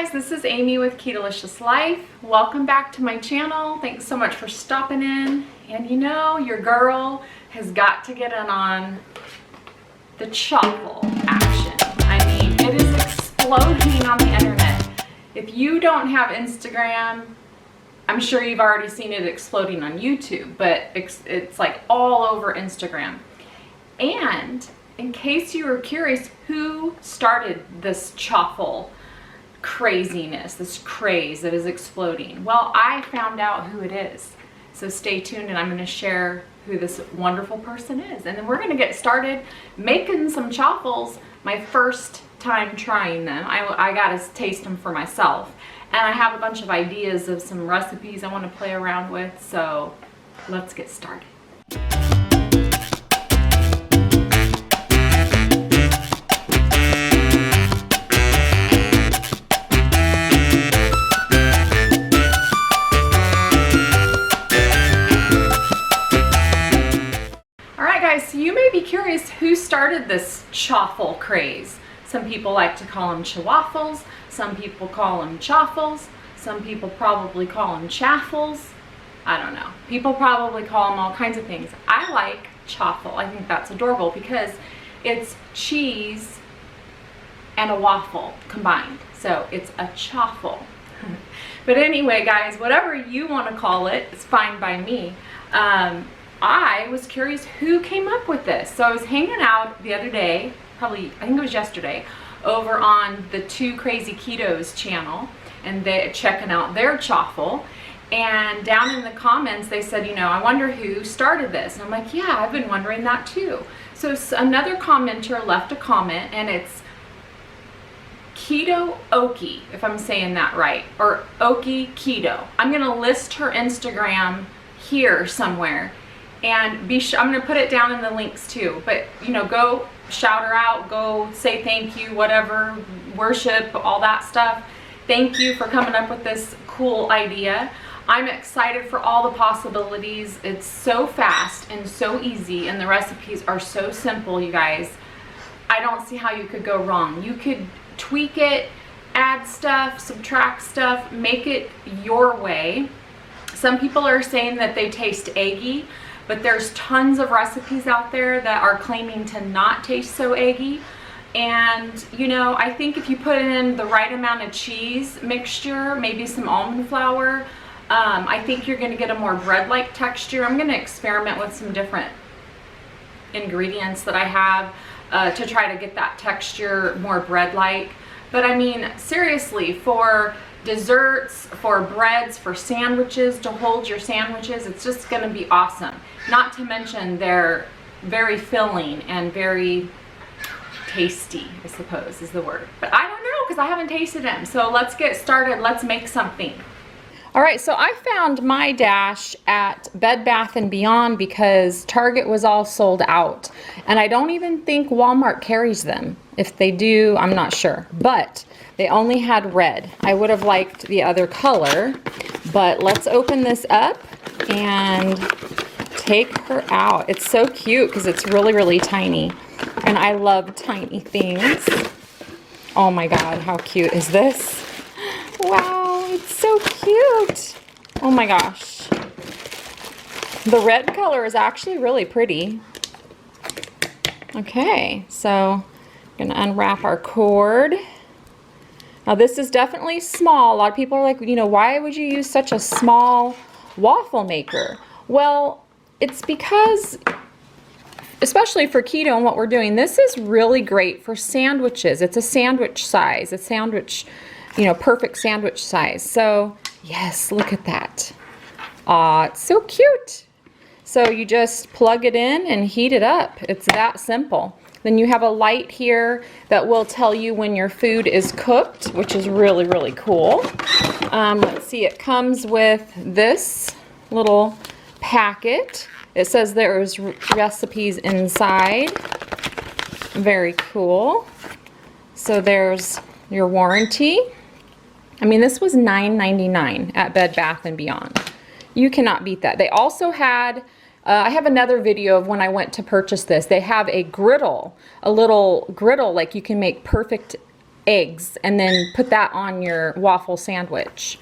guys, this is Amy with KETOLISCIOUS Life. Welcome back to my channel. Thanks so much for stopping in. And you know, your girl has got to get in on the Chaffle action. I mean, it is exploding on the internet. If you don't have Instagram, I'm sure you've already seen it exploding on YouTube, but it's like all over Instagram. And in case you were curious, who started this Chaffle craziness, this craze that is exploding? Well, I found out who it is. So stay tuned and I'm going to share who this wonderful person is. And then we're going to get started making some chaffles. My first time trying them. I got to taste them for myself. And I have a bunch of ideas of some recipes I want to play around with. So let's get started. So you may be curious who started this chaffle craze. Some people like to call them chawaffles, some people call them chaffles, some people probably call them chaffles. I don't know. People probably call them all kinds of things. I like chaffle. I think that's adorable because it's cheese and a waffle combined. So it's a chaffle. But anyway, guys, whatever you want to call it, it's fine by me. I was curious who came up with this. So I was hanging out the other day, probably, I think it was yesterday, over on the Two Crazy Ketos channel, and they're checking out their chaffle. And down in the comments, they said, you know, I wonder who started this. And I'm like, yeah, I've been wondering that too. So another commenter left a comment, and it's Keto-OKI, if I'm saying that right, or Oki Keto. I'm gonna list her Instagram here somewhere. And I'm going to put it down in the links too, but you know, go shout her out, go say thank you, whatever, worship, all that stuff. Thank you for coming up with this cool idea. I'm excited for all the possibilities. It's so fast and so easy, and the recipes are so simple, you guys. I don't see how you could go wrong. You could tweak it, add stuff, subtract stuff, make it your way. Some people are saying that they taste eggy, but there's tons of recipes out there that are claiming to not taste so eggy. And you know, I think if you put in the right amount of cheese mixture, maybe some almond flour, I think you're gonna get a more bread-like texture. I'm gonna experiment with some different ingredients that I have to try to get that texture more bread-like. But I mean, seriously, for desserts, for breads, for sandwiches, to hold your sandwiches, it's just going to be awesome. Not to mention they're very filling and very tasty, I suppose is the word. But I don't know because I haven't tasted them. So let's get started. Let's make something. All right, so I found my dash at Bed Bath & Beyond because Target was all sold out. And I don't even think Walmart carries them. If they do, I'm not sure. But they only had red. I would have liked the other color. But let's open this up and take her out. It's so cute because it's really, really tiny. And I love tiny things. Oh my God, how cute is this? Wow, it's so cute. Oh my gosh. The red color is actually really pretty. Okay, so I'm gonna unwrap our cord. Now this is definitely small. A lot of people are like, you know, why would you use such a small waffle maker? Well, it's because, especially for keto and what we're doing, this is really great for sandwiches. It's a sandwich size, a sandwich, you know, perfect sandwich size. So yes, look at that. Aw, it's so cute. So you just plug it in and heat it up. It's that simple. Then you have a light here that will tell you when your food is cooked, which is really, really cool. Let's see, it comes with this little packet. It says there's recipes inside. Very cool. So there's your warranty. I mean, this was $9.99 at Bed Bath & Beyond. You cannot beat that. They also had, I have another video of when I went to purchase this. They have a griddle, a little griddle, like you can make perfect eggs and then put that on your waffle sandwich.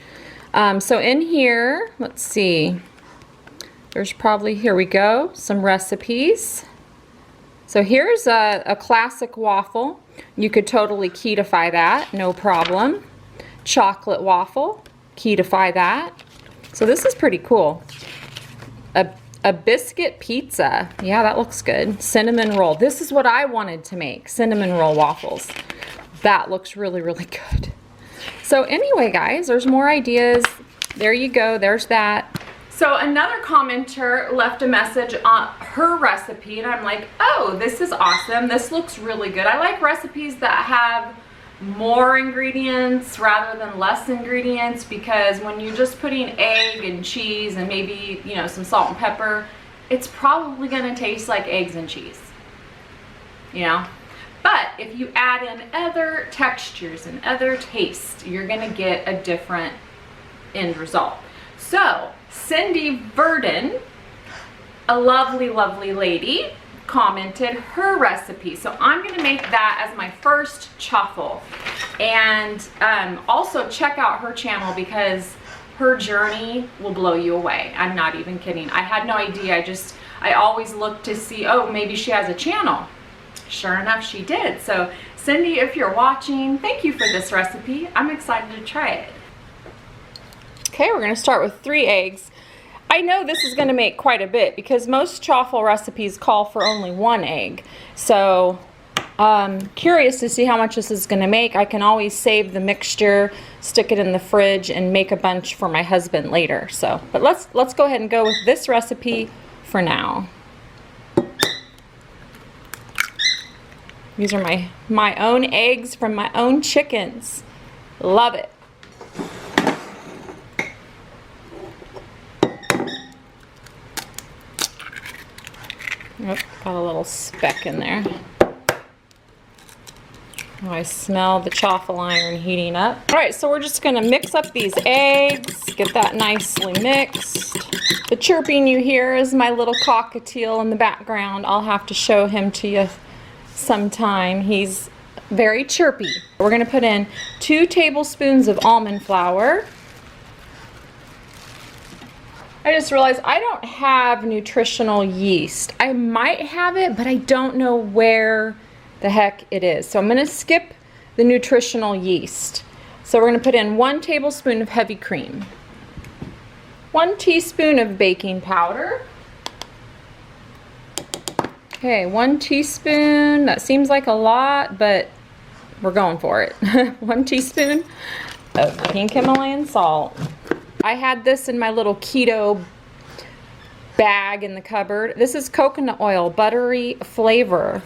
So in here, let's see, there's probably, here we go, some recipes. So here's a classic waffle. You could totally ketify that, no problem. Chocolate waffle, ketify that. So this is pretty cool. A biscuit pizza, yeah, that looks good. Cinnamon roll, this is what I wanted to make, cinnamon roll waffles. That looks really, really good. So anyway, guys, there's more ideas. There you go, there's that. So another commenter left a message on her recipe, and I'm like, oh, this is awesome. This looks really good. I like recipes that have more ingredients rather than less ingredients, because when you're just putting egg and cheese and maybe, you know, some salt and pepper, it's probably gonna taste like eggs and cheese, you know? But if you add in other textures and other tastes, you're gonna get a different end result. So Cindy Virden, a lovely, lovely lady, commented her recipe. So I'm gonna make that as my first chaffle. And also check out her channel, because her journey will blow you away. I'm not even kidding. I had no idea. I always look to see, oh, maybe she has a channel. Sure enough, she did. So Cindy, if you're watching, thank you for this recipe. I'm excited to try it. Okay, we're gonna start with 3 eggs. I know this is gonna make quite a bit because most chaffle recipes call for only 1 egg. So curious to see how much this is gonna make. I can always save the mixture, stick it in the fridge, and make a bunch for my husband later. So, but let's go ahead and go with this recipe for now. These are my own eggs from my own chickens. Love it. Oop, got a little speck in there. Oh, I smell the chaffle iron heating up. All right, so we're just gonna mix up these eggs, get that nicely mixed. The chirping you hear is my little cockatiel in the background. I'll have to show him to you sometime. He's very chirpy. We're gonna put in 2 tablespoons of almond flour. I just realized I don't have nutritional yeast. I might have it, but I don't know where the heck it is. So I'm gonna skip the nutritional yeast. So we're gonna put in 1 tablespoon of heavy cream, 1 teaspoon of baking powder. Okay, 1 teaspoon, that seems like a lot, but we're going for it. 1 teaspoon of pink Himalayan salt. I had this in my little keto bag in the cupboard. This is coconut oil, buttery flavor.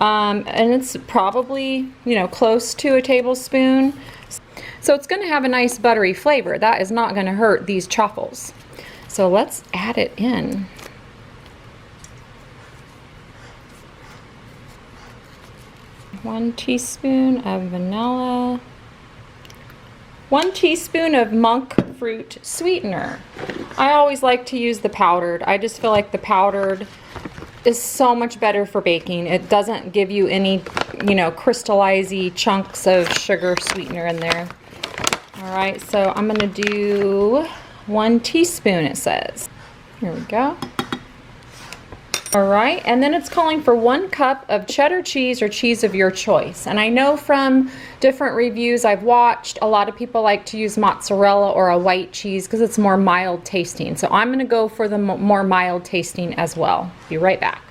And it's probably, you know, close to a tablespoon. So it's gonna have a nice buttery flavor. That is not gonna hurt these chaffles. So let's add it in. One teaspoon of vanilla. 1 teaspoon of monk fruit sweetener. I always like to use the powdered. I just feel like the powdered is so much better for baking. It doesn't give you any, you know, crystallized chunks of sugar sweetener in there. All right, so I'm gonna do 1 teaspoon, it says. Here we go. All right, and then it's calling for 1 cup of cheddar cheese or cheese of your choice. And I know from different reviews I've watched, a lot of people like to use mozzarella or a white cheese because it's more mild tasting. So I'm gonna go for the more mild tasting as well. Be right back.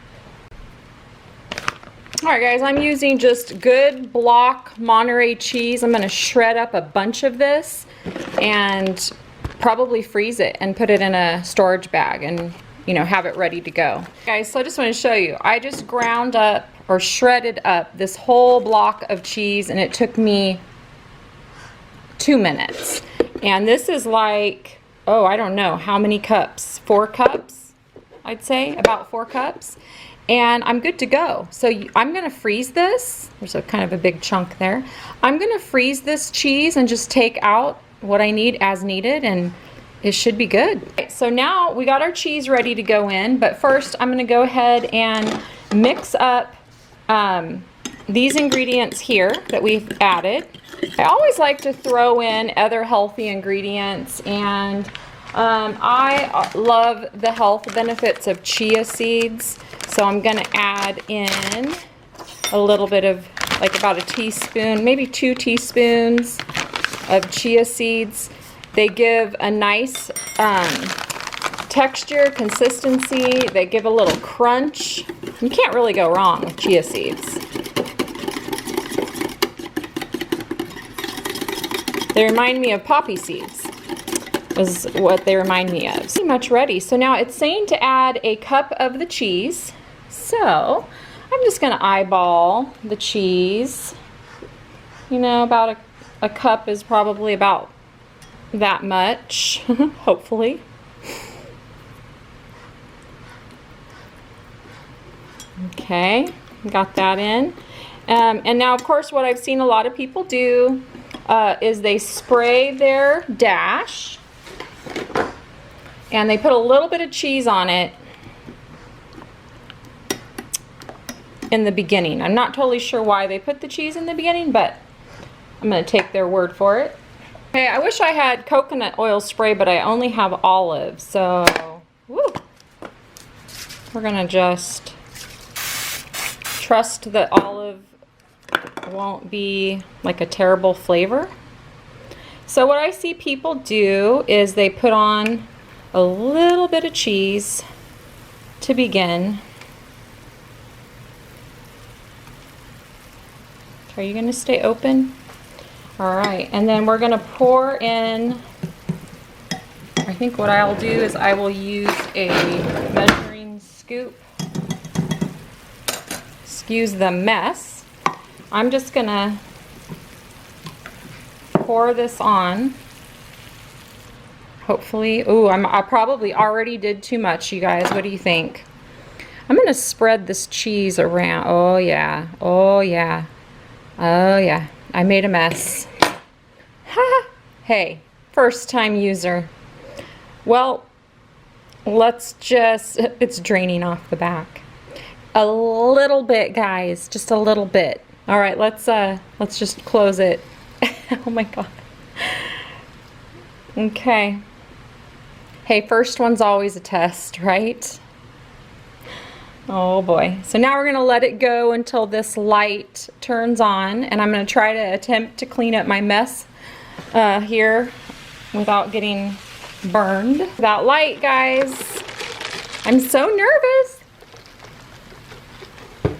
All right, guys, I'm using just good block Monterey cheese. I'm gonna shred up a bunch of this and probably freeze it and put it in a storage bag and, you know, have it ready to go. Guys, so I just want to show you, I just ground up or shredded up this whole block of cheese, and it took me 2 minutes. And this is like, oh, I don't know how many cups, 4 cups, I'd say, about 4 cups. And I'm good to go. So I'm gonna freeze this. There's a kind of a big chunk there. I'm gonna freeze this cheese and just take out what I need as needed, and it should be good. So now we got our cheese ready to go in, but first I'm gonna go ahead and mix up these ingredients here that we've added. I always like to throw in other healthy ingredients, and I love the health benefits of chia seeds, so I'm gonna add in a little bit of, like about a teaspoon, maybe 2 teaspoons of chia seeds. They give a nice texture, consistency. They give a little crunch. You can't really go wrong with chia seeds. They remind me of poppy seeds, is what they remind me of. Pretty much ready. So now it's saying to add a cup of the cheese. So I'm just gonna eyeball the cheese. You know, about a cup is probably about that much, hopefully. Okay, got that in. And now, of course, what I've seen a lot of people do is they spray their dash and they put a little bit of cheese on it in the beginning. I'm not totally sure why they put the cheese in the beginning, but I'm going to take their word for it. Okay, I wish I had coconut oil spray, but I only have olive, so woo. We're going to just trust that olive won't be like a terrible flavor. So what I see people do is they put on a little bit of cheese to begin. Are you going to stay open? All right, and then we're going to pour in, I think what I'll do is I will use a measuring scoop. Excuse the mess. I'm just going to pour this on. Hopefully, ooh, I probably already did too much, you guys. What do you think? I'm going to spread this cheese around. Oh, yeah. Oh, yeah. Oh, yeah. I made a mess. Ha! Hey, first time user. Well, let's just, it's draining off the back. A little bit, guys, just a little bit. All right, let's just close it. Oh my God. Okay. Hey, first one's always a test, right? Oh boy. So now we're gonna let it go until this light turns on, and I'm gonna try to attempt to clean up my mess here without getting burned. That light, guys. I'm so nervous.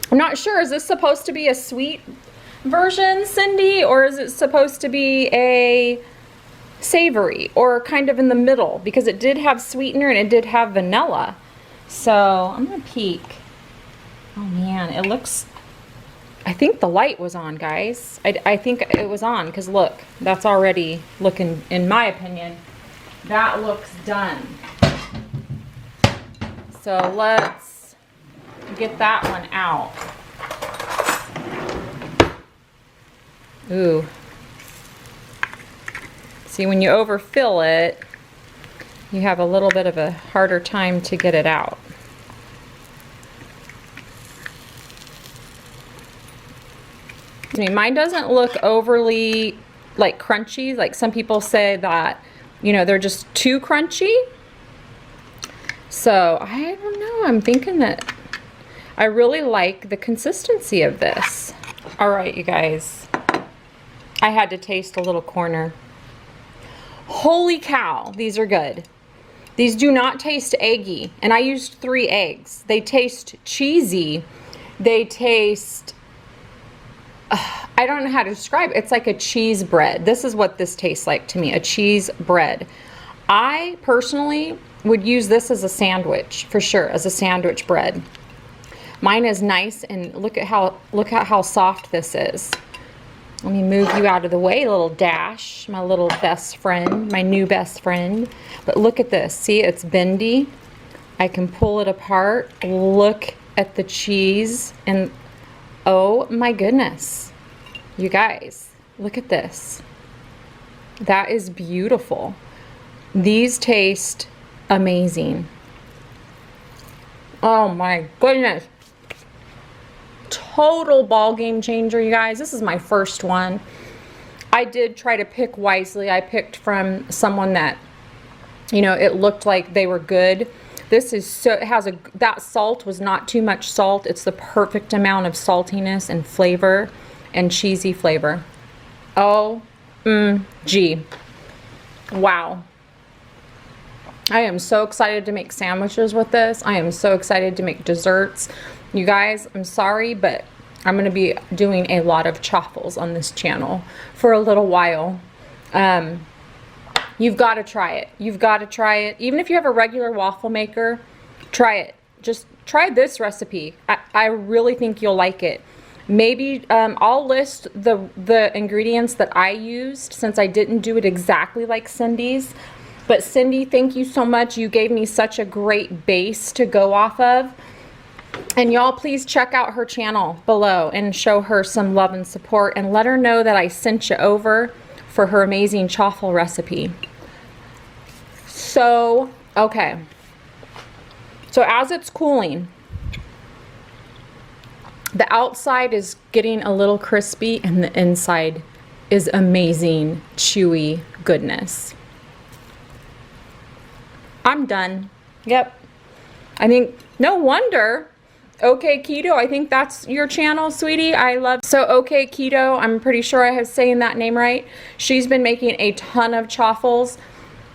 I'm not sure, is this supposed to be a sweet version, Cindy, or is it supposed to be a savory, or kind of in the middle? Because it did have sweetener and it did have vanilla. So I'm gonna peek. Oh man, it looks, I think the light was on, guys. I think it was on, because look, that's already looking, in my opinion, that looks done. So let's get that one out. Ooh. See, when you overfill it, you have a little bit of a harder time to get it out. I mean, mine doesn't look overly like crunchy, like some people say that, you know, they're just too crunchy. So I don't know, I'm thinking that I really like the consistency of this. All right, you guys, I had to taste a little corner. Holy cow, these are good. These do not taste eggy, and I used 3 eggs. They taste cheesy. They taste, I don't know how to describe it. It's like a cheese bread. This is what this tastes like to me, a cheese bread. I personally would use this as a sandwich, for sure, as a sandwich bread. Mine is nice, and look at how soft this is. Let me move you out of the way, little Dash, my little best friend, my new best friend. But look at this. See, it's bendy. I can pull it apart. Look at the cheese, and oh my goodness. You guys, look at this. That is beautiful. These taste amazing. Oh my goodness. total ball game changer, you guys. This is my first one. I did try to pick wisely. I picked from someone that, you know, it looked like they were good. This is so, it has that salt was not too much salt. It's the perfect amount of saltiness and flavor and cheesy flavor. OMG. Wow. I am so excited to make sandwiches with this. I am so excited to make desserts. You guys, I'm sorry, but I'm going to be doing a lot of chaffles on this channel for a little while. You've got to try it. You've got to try it. Even if you have a regular waffle maker, try it. Just try this recipe. I really think you'll like it. Maybe I'll list the ingredients that I used, since I didn't do it exactly like Cindy's. But Cindy, thank you so much. You gave me such a great base to go off of. And y'all, please check out her channel below and show her some love and support, and let her know that I sent you over for her amazing chaffle recipe. So, okay. So as it's cooling, the outside is getting a little crispy and the inside is amazing, chewy goodness. I'm done. Yep. I think, no wonder. Okay Keto, I think that's your channel, sweetie. I love, so Okay Keto, I'm pretty sure I have saying that name right. She's been making a ton of chaffles,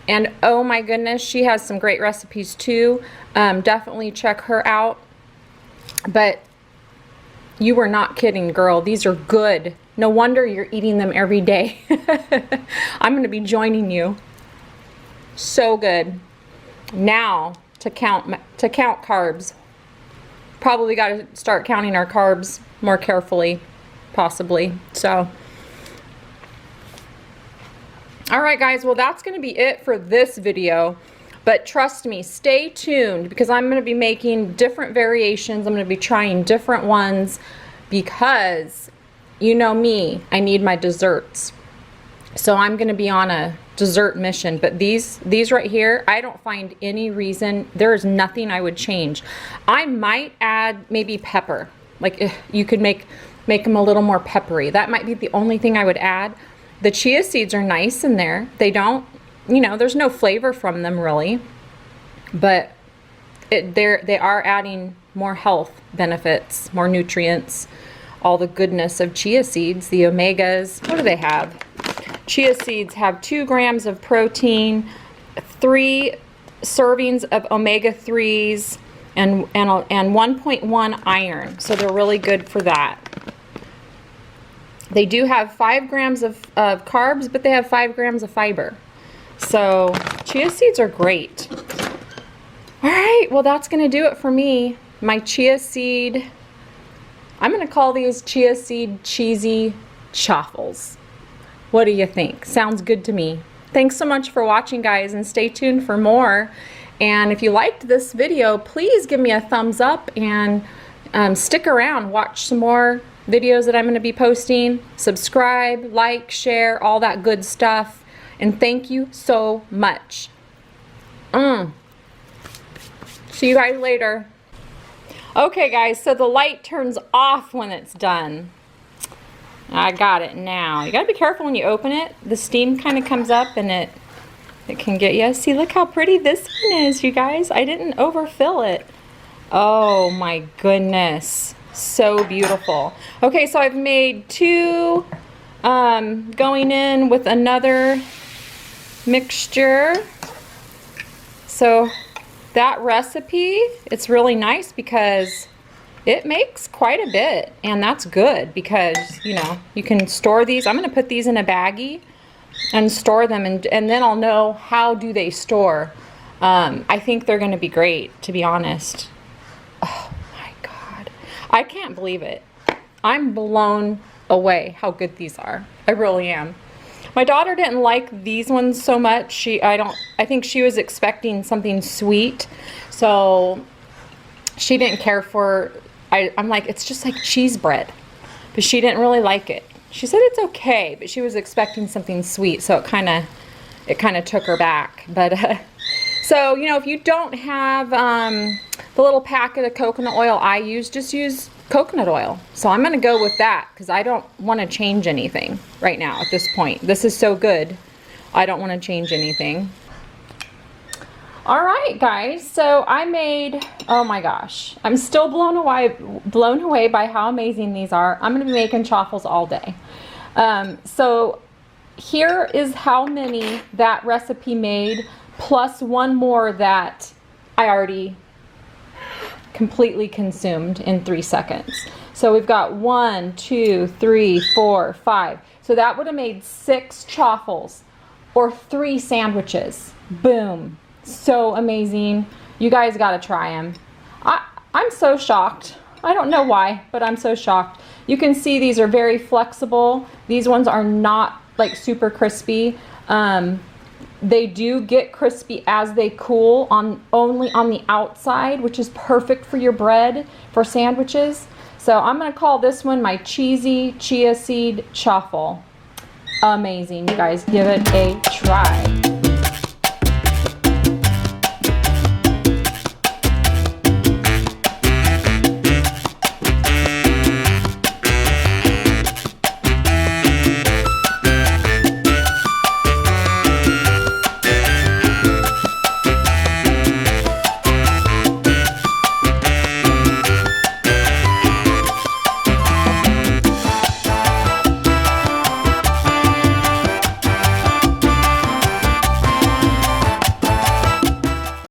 and oh my goodness, she has some great recipes too. Definitely check her out. But you were not kidding, girl. These are good. No wonder you're eating them every day. I'm gonna be joining you. So good. Now to count carbs. Probably got to start counting our carbs more carefully, possibly. So, all right, guys. Well, that's going to be it for this video. But trust me, stay tuned, because I'm going to be making different variations. I'm going to be trying different ones, because you know me, I need my desserts. So I'm going to be on a dessert mission. But these right here, I don't find any reason, there is nothing I would change. I might add maybe pepper. Like you could make them a little more peppery. That might be the only thing I would add. The chia seeds are nice in there. They don't, you know, there's no flavor from them really. But they are adding more health benefits, more nutrients, all the goodness of chia seeds, the omegas. What do they have? Chia seeds have 2 grams of protein, 3 servings of omega-3s, and 1.1 iron. So they're really good for that. They do have 5 grams of carbs, but they have 5 grams of fiber. So chia seeds are great. All right, well, that's going to do it for me. My chia seed, I'm going to call these chia seed cheesy chaffles. What do you think? Sounds good to me. Thanks so much for watching, guys, and stay tuned for more. And if you liked this video, please give me a thumbs up, and stick around. Watch some more videos that I'm going to be posting. Subscribe, like, share, all that good stuff. And thank you so much. See you guys later. Okay, guys, so the light turns off when it's done. I got it now. You gotta be careful when you open it. The steam kind of comes up and it can get you. See, look how pretty this one is, you guys. I didn't overfill it. Oh my goodness. So beautiful. Okay, so I've made 2 going in with another mixture. So that recipe, it's really nice because it makes quite a bit, and that's good because, you know, you can store these. I'm going to put these in a baggie and store them, and then I'll know how do they store. I think they're going to be great, to be honest. Oh my God. I can't believe it. I'm blown away how good these are. I really am. My daughter didn't like these ones so much. I think she was expecting something sweet, so she didn't care for. I'm like, it's just like cheese bread, but she didn't really like it. She said it's okay, but she was expecting something sweet, so it kind of took her back. But so, you know, if you don't have the little packet of coconut oil I use, just use coconut oil. So I'm gonna go with that because I don't want to change anything right now at this point. This is so good. I don't want to change anything. All right, guys, so I made, oh my gosh, I'm still blown away by how amazing these are. I'm gonna be making chaffles all day. So here is how many that recipe made, plus one more that I already completely consumed in 3 seconds. So we've got 1, 2, 3, 4, 5. So that would have made 6 chaffles or 3 sandwiches. Boom. So amazing. You guys got to try them. I'm so shocked. I don't know why, but I'm so shocked. You can see these are very flexible. These ones are not like super crispy. They do get crispy as they cool only on the outside, which is perfect for your bread for sandwiches. So I'm going to call this one my Cheesy Chia Seed Chaffle. Amazing. You guys give it a try.